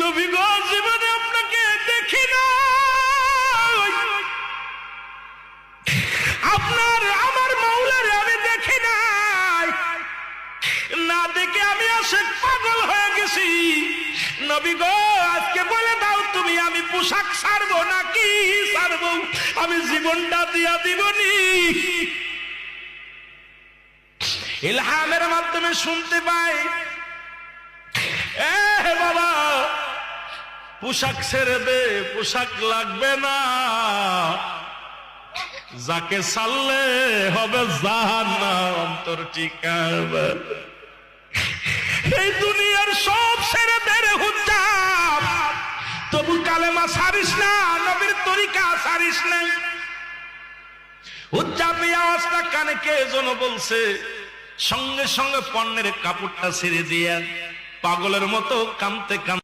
নবী গো জীবনে আপনাকে দেখি না, আপনার আমার মাওলারে আমি দেখি নাই, না দেখে আমি আশিক পাগল হয়ে গেছি। নবী গো আজকে বলে দাও তুমি আমি পোশাক ছাড়বো নাকি ছাড়বো, আমি জীবনটা দিয়া দিবনি। ইলহামের মাধ্যমে শুনতে পাই, এ বাবা পোশাক ছেড়ে দে, পোশাক লাগবে না, যাকে ছাড়লে হবে জাহান্নাম তোর ঠিকানা। এই দুনিয়ার সব ছেড়ে দে রে হুজ্জাব, তবু কালেমা ছাড়িস না, নবীর তরিকা ছাড়িস না। হুজ্জাব এই আওয়াজটা কানে কে যেন বলছে, সঙ্গে সঙ্গে পণ্যের কাপড়টা ছেড়ে দিয়া পাগলের মতো কাঁদতে কাঁদতে